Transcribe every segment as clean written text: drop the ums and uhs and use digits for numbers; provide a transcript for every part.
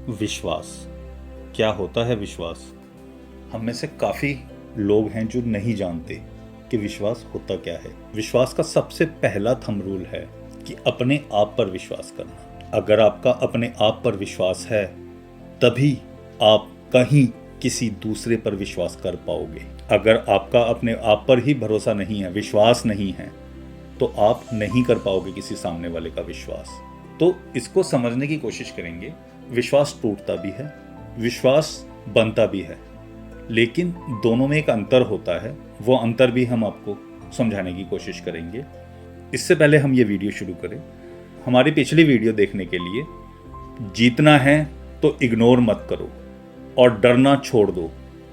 विश्वास क्या होता है? विश्वास हम में से काफ़ी लोग हैं जो नहीं जानते कि विश्वास होता क्या है। विश्वास का सबसे पहला थंब रूल है कि अपने आप पर विश्वास करना। अगर आपका अपने आप पर विश्वास है तभी आप कहीं किसी दूसरे पर विश्वास कर पाओगे। अगर आपका अपने आप पर ही भरोसा नहीं है, विश्वास नहीं है, तो आप नहीं कर पाओगे किसी सामने वाले का विश्वास। तो इसको समझने की कोशिश करेंगे। विश्वास टूटता भी है, विश्वास बनता भी है, लेकिन दोनों में एक अंतर होता है। वो अंतर भी हम आपको समझाने की कोशिश करेंगे। इससे पहले हम ये वीडियो शुरू करें, हमारी पिछली वीडियो देखने के लिए जीतना है तो इग्नोर मत करो और डरना छोड़ दो,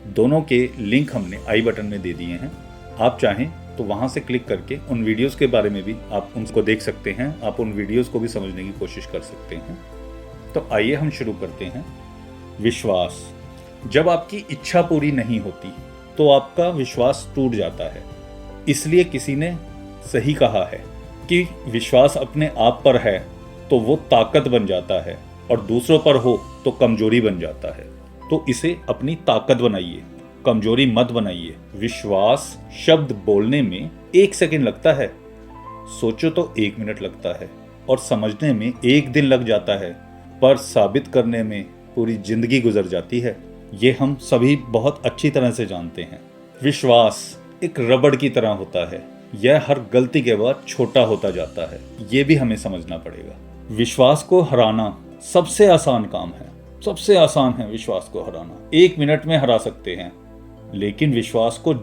दोनों के लिंक हमने आई बटन में दे दिए हैं। आप चाहें तो वहाँ से क्लिक करके उन वीडियोस के बारे में भी आप उनको देख सकते हैं, आप उन वीडियोस को भी समझने की कोशिश कर सकते हैं। तो आइए हम शुरू करते हैं। विश्वास, जब आपकी इच्छा पूरी नहीं होती तो आपका विश्वास टूट जाता है। इसलिए किसी ने सही कहा है कि विश्वास अपने आप पर है तो वो ताकत बन जाता है और दूसरों पर हो तो कमजोरी बन जाता है। तो इसे अपनी ताकत बनाइए, कमजोरी मत बनाइए। विश्वास शब्द बोलने में 1 सेकंड लगता है, सोचो तो 1 मिनट लगता है, और समझने में 1 दिन लग जाता है, पर साबित करने में पूरी जिंदगी गुजर जाती है। ये हम सभी बहुत अच्छी तरह से जानते हैं। विश्वास एक रबड़ की तरह होता है, यह हर गलती के बाद छोटा होता जाता है। ये भी हमें समझना पड़ेगा। विश्वास को हराना सबसे आसान काम है, सबसे आसान है विश्वास को हराना। 1 मिनट में हरा सकते हैं, लेकिन विश्वास को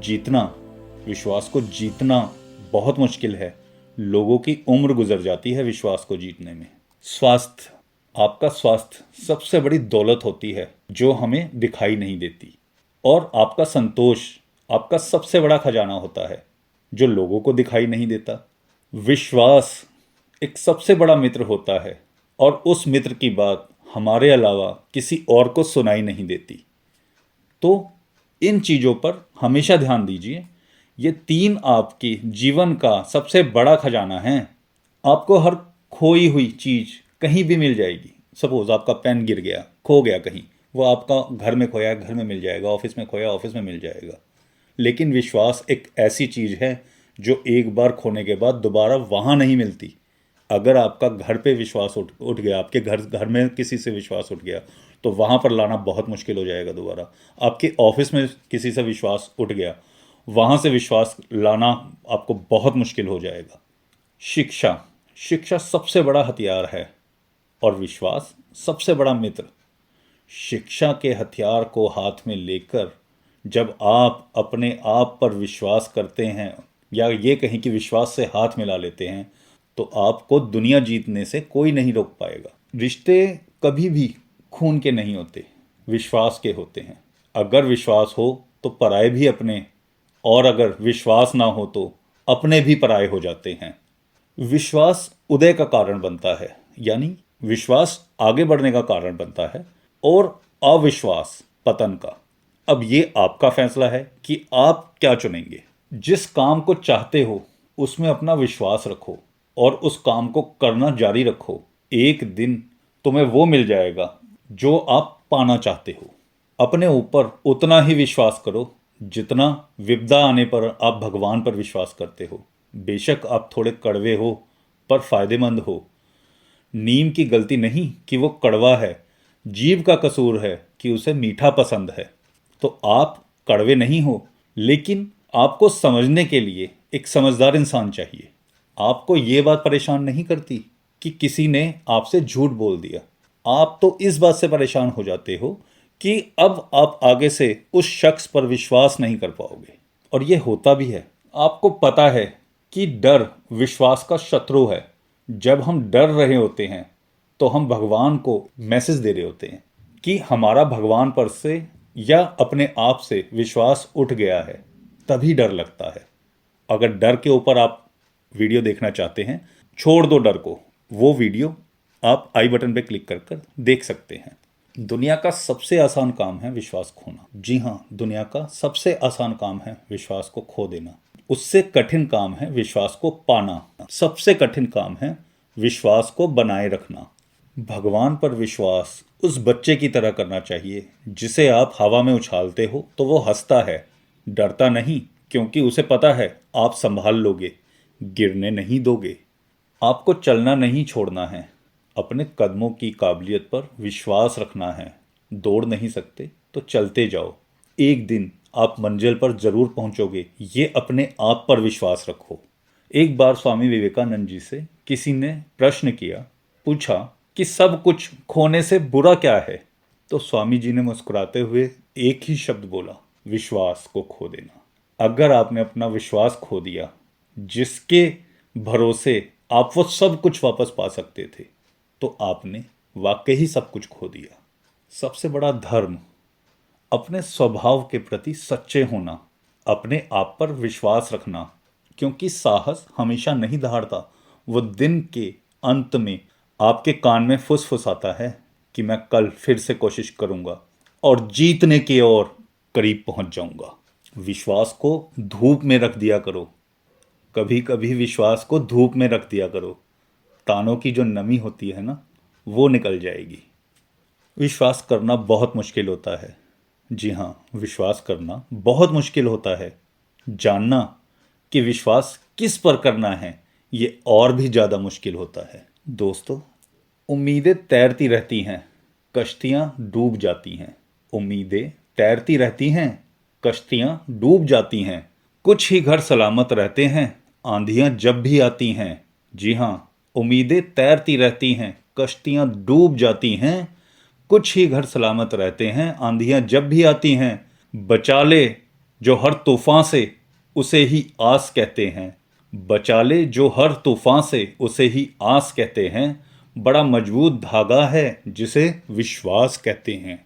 जीतना बहुत मुश्किल है। लोगों की उम्र गुजर जाती है विश्वास को जीतने में। स्वास्थ्य, आपका स्वास्थ्य सबसे बड़ी दौलत होती है जो हमें दिखाई नहीं देती, और आपका संतोष आपका सबसे बड़ा खजाना होता है जो लोगों को दिखाई नहीं देता। विश्वास एक सबसे बड़ा मित्र होता है, और उस मित्र की बात हमारे अलावा किसी और को सुनाई नहीं देती। तो इन चीज़ों पर हमेशा ध्यान दीजिए। ये 3 आपके जीवन का सबसे बड़ा खजाना है। आपको हर खोई हुई चीज़ कहीं भी मिल जाएगी। सपोज आपका पेन गिर गया, खो गया कहीं, वो आपका घर में खोया है, घर में मिल जाएगा, ऑफिस में खोया, ऑफिस में मिल जाएगा। लेकिन विश्वास एक ऐसी चीज़ है जो एक बार खोने के बाद दोबारा वहाँ नहीं मिलती। अगर आपका घर पे विश्वास उठ गया, आपके घर में किसी से विश्वास उठ गया, तो वहाँ पर लाना बहुत मुश्किल हो जाएगा दोबारा। आपके ऑफिस में किसी से विश्वास उठ गया, वहाँ से विश्वास लाना आपको बहुत मुश्किल हो जाएगा। शिक्षा सबसे बड़ा हथियार है और विश्वास सबसे बड़ा मित्र। शिक्षा के हथियार को हाथ में लेकर जब आप अपने आप पर विश्वास करते हैं, या ये कहीं कि विश्वास से हाथ मिला लेते हैं, तो आपको दुनिया जीतने से कोई नहीं रोक पाएगा। रिश्ते कभी भी खून के नहीं होते, विश्वास के होते हैं। अगर विश्वास हो तो पराये भी अपने, और अगर विश्वास ना हो तो अपने भी पराये हो जाते हैं। विश्वास उदय का कारण बनता है, यानी विश्वास आगे बढ़ने का कारण बनता है, और अविश्वास पतन का। अब ये आपका फैसला है कि आप क्या चुनेंगे। जिस काम को चाहते हो उसमें अपना विश्वास रखो और उस काम को करना जारी रखो। एक दिन तुम्हें वो मिल जाएगा जो आप पाना चाहते हो। अपने ऊपर उतना ही विश्वास करो जितना विपदा आने पर आप भगवान पर विश्वास करते हो। बेशक आप थोड़े कड़वे हो पर फायदेमंद हो। नीम की गलती नहीं कि वो कड़वा है, जीव का कसूर है कि उसे मीठा पसंद है। तो आप कड़वे नहीं हो, लेकिन आपको समझने के लिए एक समझदार इंसान चाहिए। आपको ये बात परेशान नहीं करती कि किसी ने आपसे झूठ बोल दिया। आप तो इस बात से परेशान हो जाते हो कि अब आप आगे से उस शख्स पर विश्वास नहीं कर पाओगे। और ये होता भी है। आपको पता है कि डर विश्वास का शत्रु है। जब हम डर रहे होते हैं तो हम भगवान को मैसेज दे रहे होते हैं कि हमारा भगवान पर से या अपने आप से विश्वास उठ गया है, तभी डर लगता है। अगर डर के ऊपर आप वीडियो देखना चाहते हैं, छोड़ दो डर को, वो वीडियो आप आई बटन पे क्लिक कर कर देख सकते हैं। दुनिया का सबसे आसान काम है विश्वास खोना। जी हाँ, दुनिया का सबसे आसान काम है विश्वास को खो देना। उससे कठिन काम है विश्वास को पाना। सबसे कठिन काम है विश्वास को बनाए रखना। भगवान पर विश्वास उस बच्चे की तरह करना चाहिए जिसे आप हवा में उछालते हो तो वो हंसता है, डरता नहीं, क्योंकि उसे पता है आप संभाल लोगे, गिरने नहीं दोगे। आपको चलना नहीं छोड़ना है, अपने कदमों की काबिलियत पर विश्वास रखना है। दौड़ नहीं सकते तो चलते जाओ, एक दिन आप मंजिल पर जरूर पहुंचोगे, ये अपने आप पर विश्वास रखो। एक बार स्वामी विवेकानंद जी से किसी ने प्रश्न किया, पूछा कि सब कुछ खोने से बुरा क्या है? तो स्वामी जी ने मुस्कुराते हुए एक ही शब्द बोला, विश्वास को खो देना। अगर आपने अपना विश्वास खो दिया, जिसके भरोसे आप वो सब कुछ वापस पा सकते थे, तो आपने वाकई ही सब कुछ खो दिया। सबसे बड़ा धर्म अपने स्वभाव के प्रति सच्चे होना, अपने आप पर विश्वास रखना, क्योंकि साहस हमेशा नहीं दहाड़ता। वो दिन के अंत में आपके कान में फुसफुसाता है कि मैं कल फिर से कोशिश करूंगा और जीतने की ओर करीब पहुंच जाऊंगा। विश्वास को धूप में रख दिया करो, कभी कभी विश्वास को धूप में रख दिया करो, तानों की जो नमी होती है ना, वो निकल जाएगी। विश्वास करना बहुत मुश्किल होता है। जी हाँ, विश्वास करना बहुत मुश्किल होता है। जानना कि विश्वास किस पर करना है, ये और भी ज़्यादा मुश्किल होता है। दोस्तों, उम्मीदें तैरती रहती हैं, कश्तियाँ डूब जाती हैं। उम्मीदें तैरती रहती हैं, कश्तियाँ डूब जाती हैं। कुछ ही घर सलामत रहते हैं, आंधियाँ जब भी आती हैं। जी हाँ, उम्मीदें तैरती रहती हैं, कश्तियाँ डूब जाती हैं। कुछ ही घर सलामत रहते हैं, आंधियाँ जब भी आती हैं। बचा ले जो हर तूफान से, उसे ही आस कहते हैं। बचा ले जो हर तूफान से, उसे ही आस कहते हैं। बड़ा मजबूत धागा है जिसे विश्वास कहते हैं।